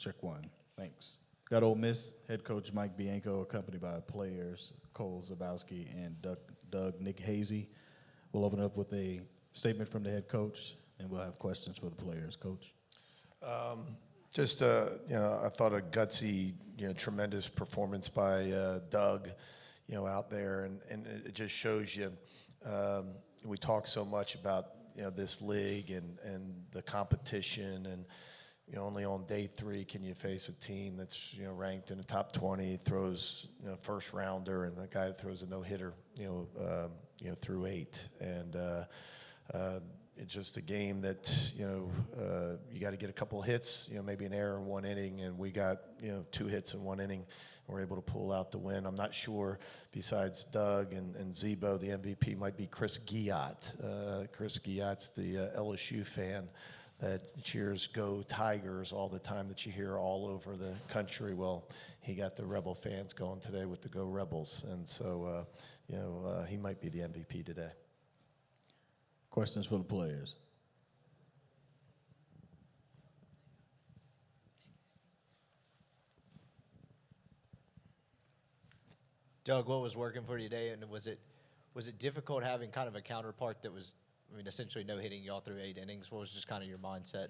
Check one. Thanks. Got Ole Miss head coach Mike Bianco, accompanied by players Cole Zabowski and Doug Nick Hazy. We'll open up with a statement from the head coach, and we'll have questions for the players. Coach. I thought a gutsy, tremendous performance by Doug, out there, and it just shows you. We talk so much about this league and the competition, and only on day 3 can you face a team that's ranked in the top 20, throws first rounder, and a guy that throws a no hitter, through 8, and it's just a game that you got to get a couple of hits, maybe an error in one inning, and we got 2 hits in one inning. And we're able to pull out the win. I'm not sure. Besides Doug and Zebo, the MVP might be Chris Guillotte. Chris Guillotte's the LSU fan that cheers "Go Tigers" all the time, that you hear all over the country. Well, he got the Rebel fans going today with the "Go Rebels," and so he might be the MVP today. Questions for the players. Doug, what was working for you today, and was it difficult having kind of a counterpart that was, essentially no hitting y'all through 8 innings? What was just kind of your mindset?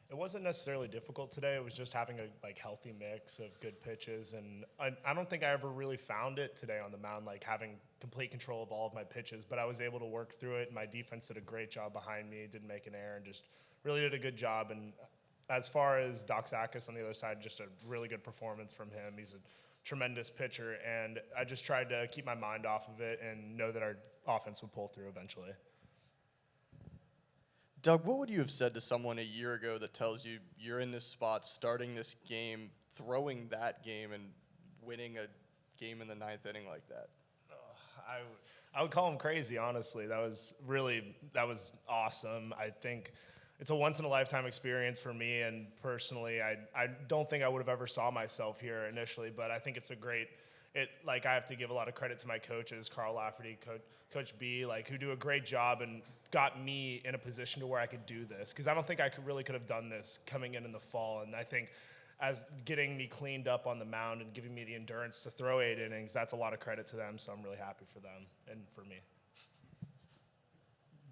It wasn't necessarily difficult today. It was just having a healthy mix of good pitches, and I don't think I ever really found it today on the mound, having complete control of all of my pitches. But I was able to work through it, and my defense did a great job behind me. Didn't make an error, and just really did a good job. And as far as Doxakis on the other side, just a really good performance from him. He's a tremendous pitcher, and I just tried to keep my mind off of it and know that our offense would pull through eventually. Doug, what would you have said to someone a year ago that tells you you're in this spot, starting this game, throwing that game, and winning a game in the 9th inning like that? I would call him crazy, honestly. That was awesome. I think it's a once-in-a-lifetime experience for me, and personally, I don't think I would have ever saw myself here initially, but I think it's a great – I have to give a lot of credit to my coaches, Carl Lafferty, Coach B, who do a great job and got me in a position to where I could do this, because I don't think I could have done this coming in the fall, and I think as getting me cleaned up on the mound and giving me the endurance to throw 8 innings, that's a lot of credit to them, so I'm really happy for them and for me.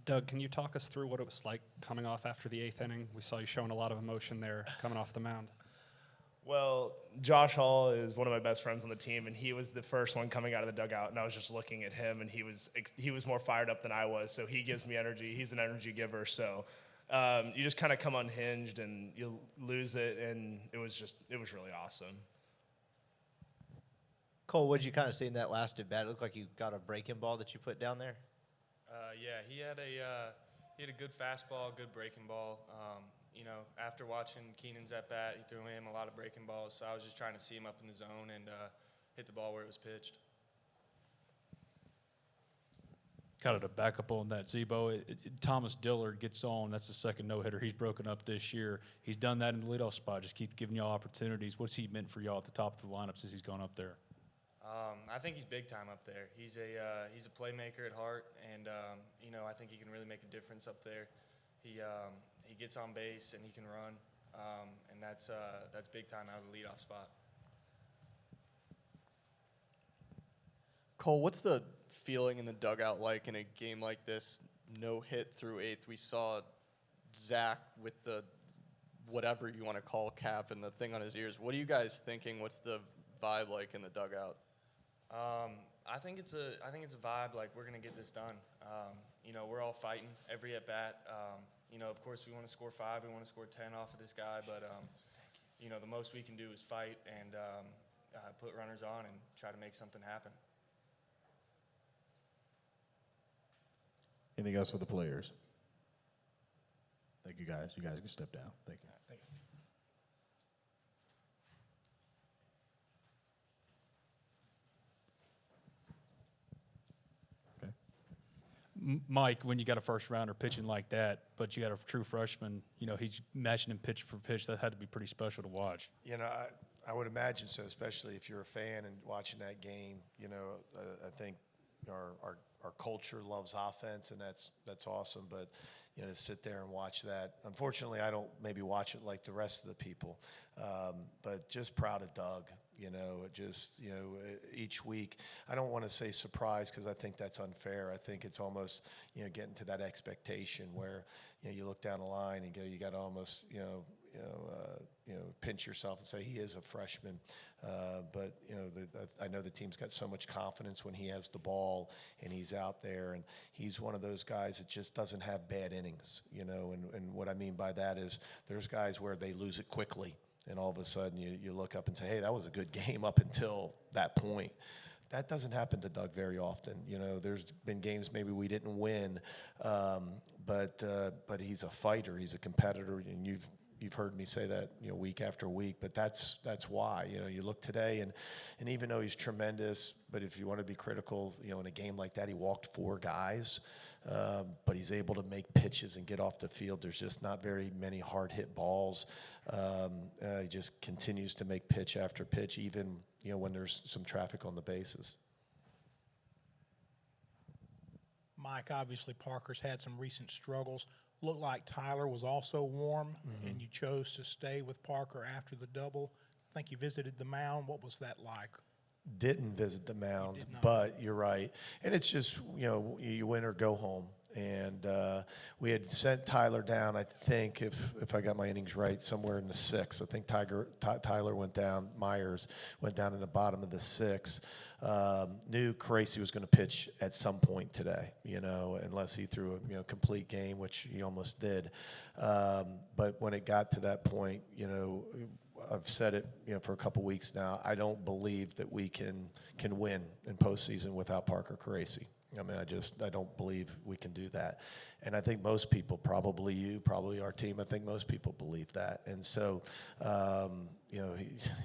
Doug, can you talk us through what it was like coming off after the 8th inning? We saw you showing a lot of emotion there coming off the mound. Well, Josh Hall is one of my best friends on the team, and he was the first one coming out of the dugout, and I was just looking at him, and he was more fired up than I was, so he gives me energy. He's an energy giver, so you just kind of come unhinged, and you lose it, and it was really awesome. Cole, what did you kind of see in that last at-bat? It looked like you got a breaking ball that you put down there. Yeah, he had a good fastball, good breaking ball. After watching Keenan's at bat, he threw him a lot of breaking balls, so I was just trying to see him up in the zone and hit the ball where it was pitched. Kind of to back up on that, Zebo, Thomas Dillard gets on. That's the second no-hitter he's broken up this year. He's done that in the leadoff spot, just keep giving y'all opportunities. What's he meant for y'all at the top of the lineup since he's gone up there? I think he's big time up there. He's a playmaker at heart, and I think he can really make a difference up there. He gets on base and he can run, and that's big time out of the leadoff spot. Cole, what's the feeling in the dugout like in a game like this? No hit through 8th. We saw Zach with the whatever you want to call cap and the thing on his ears. What are you guys thinking? What's the vibe like in the dugout? I think it's a vibe like we're gonna get this done. We're all fighting every at bat. Of course we want to score 5, we want to score 10 off of this guy, but the most we can do is fight and put runners on and try to make something happen. Anything else for the players? Thank you, guys. You guys can step down. Thank you. Thank you. Mike, when you got a first rounder pitching like that, but you got a true freshman, he's matching him pitch for pitch. That had to be pretty special to watch. I would imagine so, especially if you're a fan and watching that game. I think our our culture loves offense, and that's awesome. But you know, to sit there and watch that. Unfortunately, I don't maybe watch it like the rest of the people, but just proud of Doug. You know, just, you know, each week, I don't want to say surprise because I think that's unfair. I think it's almost, you know, getting to that expectation where, you know, you look down the line and go, you got to almost, pinch yourself and say he is a freshman. But, you know, I know the team's got so much confidence when he has the ball and he's out there, and he's one of those guys that just doesn't have bad innings, you know, and what I mean by that is there's guys where they lose it quickly. And all of a sudden you look up and say, hey, that was a good game up until that point. That doesn't happen to Doug very often. You know, there's been games maybe we didn't win, but he's a fighter. He's a competitor, and you've heard me say that, you know, week after week. But that's why, you know, you look today, and even though he's tremendous, but if you want to be critical, you know, in a game like that, he walked 4 guys. But he's able to make pitches and get off the field. There's just not very many hard hit balls. He just continues to make pitch after pitch, even, you know, when there's some traffic on the bases. Mike, obviously Parker's had some recent struggles. Looked like Tyler was also warm, and you chose to stay with Parker after the double. I think you visited the mound. What was that like? Didn't visit the mound, did not. but you're right. And it's just, you know, you win or go home. And we had sent Tyler down, I think, if I got my innings right, somewhere in the 6th. I think Tyler went down, Myers went down in the bottom of the 6th. Knew Crazy was going to pitch at some point today, you know, unless he threw a complete game, which he almost did. But when it got to that point, you know, I've said it, you know, for a couple weeks now. I don't believe that we can win in postseason without Parker Crazy. I mean, I don't believe we can do that. And I think most people, probably you, probably our team, I think most people believe that. And so, you know,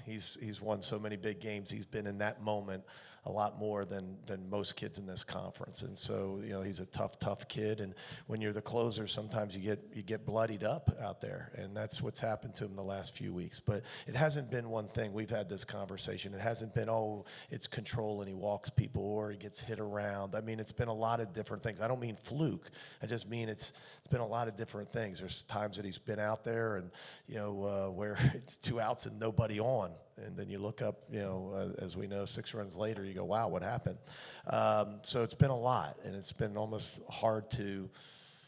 he's won so many big games. He's been in that moment a lot more than most kids in this conference. And so, you know, he's a tough kid. And when you're the closer, sometimes you get bloodied up out there. And that's what's happened to him the last few weeks. But it hasn't been one thing. We've had this conversation. It hasn't been, oh, it's control and he walks people or he gets hit around. I mean, it's been a lot of different things. I don't mean fluke. I just mean it's been a lot of different things. There's times that he's been out there and, you know, where it's 2 outs and nobody on. And then you look up, you know, as we know, 6 runs later, you go, wow, what happened? So it's been a lot, and it's been almost hard to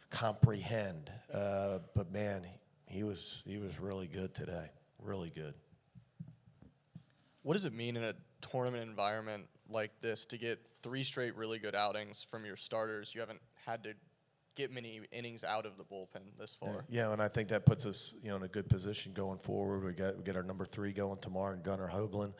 comprehend. But, man, he was really good today, really good. What does it mean in a tournament environment like this to get 3 straight really good outings from your starters? You haven't had to get many innings out of the bullpen this far. Yeah, and I think that puts us, you know, in a good position going forward. We get our number 3 going tomorrow, and Gunnar Hoagland,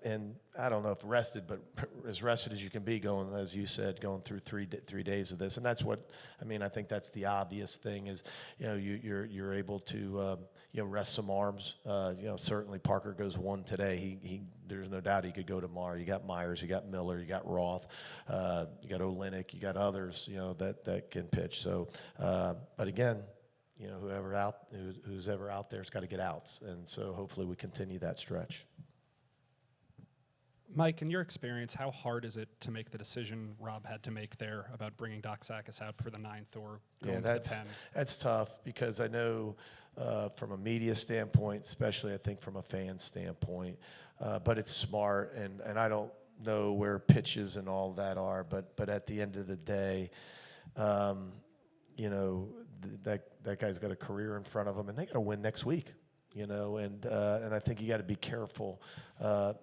and I don't know if rested, but as rested as you can be going, as you said, going through 3 days of this, and that's what I mean. I think that's the obvious thing is, you know, you're able to you know, rest some arms. You know, certainly Parker goes 1 today. He there's no doubt he could go tomorrow. You got Myers, you got Miller, you got Roth, you got Olenek, you got others, you know, that can pitch. So, but again, you know, who's ever out there's got to get outs, and so hopefully we continue that stretch. Mike, in your experience, how hard is it to make the decision Rob had to make there about bringing Doc Sakis out for the 9th or going to the pen? That's tough because I know from a media standpoint, especially I think from a fan standpoint, but it's smart, and I don't know where pitches and all that are, but at the end of the day, you know, that guy's got a career in front of him, and they got to win next week. You know, and I think you got to be careful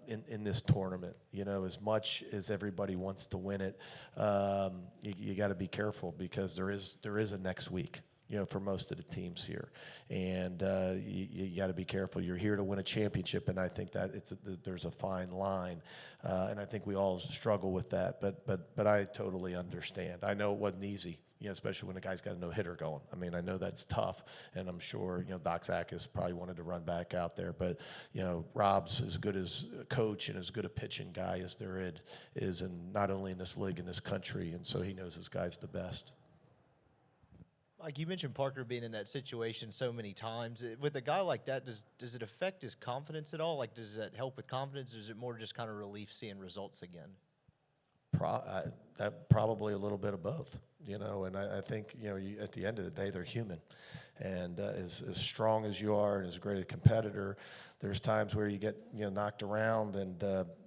in this tournament. You know, as much as everybody wants to win it, you got to be careful because there is a next week. You know, for most of the teams here, and you got to be careful. You're here to win a championship, and I think that there's a fine line, and I think we all struggle with that. But I totally understand. I know it wasn't easy. You know, especially when a guy's got a no-hitter going. I mean, I know that's tough, and I'm sure, you know, Doc Sakis probably wanted to run back out there. But, you know, Rob's as good as a coach and as good a pitching guy as there is, and not only in this league, in this country, and so he knows his guys the best. Like you mentioned Parker being in that situation so many times. With a guy like that, does it affect his confidence at all? Like, does that help with confidence, or is it more just kind of relief seeing results again? That probably a little bit of both, and I think, at the end of the day, they're human. And as strong as you are and as great a competitor, there's times where you get, knocked around.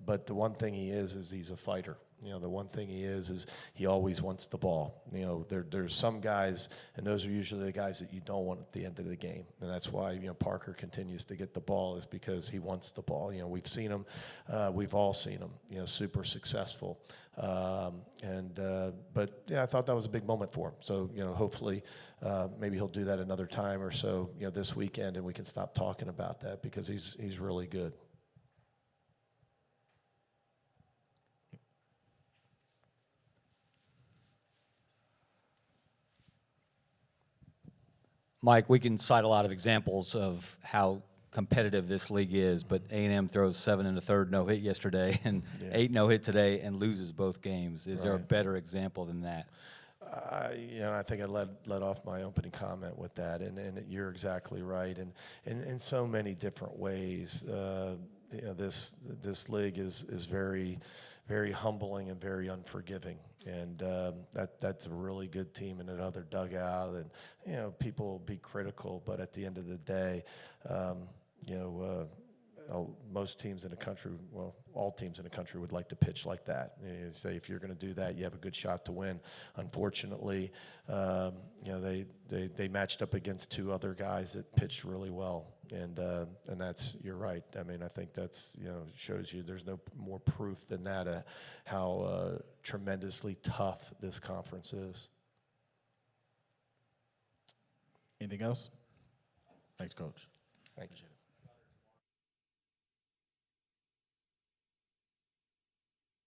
But the one thing he is he's a fighter. The one thing he is he always wants the ball. There's some guys, and those are usually the guys that you don't want at the end of the game. And that's why, Parker continues to get the ball, is because he wants the ball. We've seen him, we've all seen him, super successful. But yeah, I thought that was a big moment for him. So, hopefully maybe he'll do that another time or so, this weekend, and we can stop talking about that, because he's really good. Mike, we can cite a lot of examples of how competitive this league is, but A&M throws 7 in the third no-hit yesterday and 8 no-hit today and loses both games. Is there a better example than that? I think I led off my opening comment with that, and you're exactly right. And in so many different ways, this league is very, very humbling and very unforgiving. And that's a really good team in another dugout. And people will be critical, but at the end of the day, most teams in the country, well, all teams in the country would like to pitch like that. You say if you're going to do that, you have a good shot to win. Unfortunately, they matched up against 2 other guys that pitched really well, and that's, you're right. I mean, I think that's, shows you there's no more proof than that how tremendously tough this conference is. Anything else? Thanks, Coach. Thank you.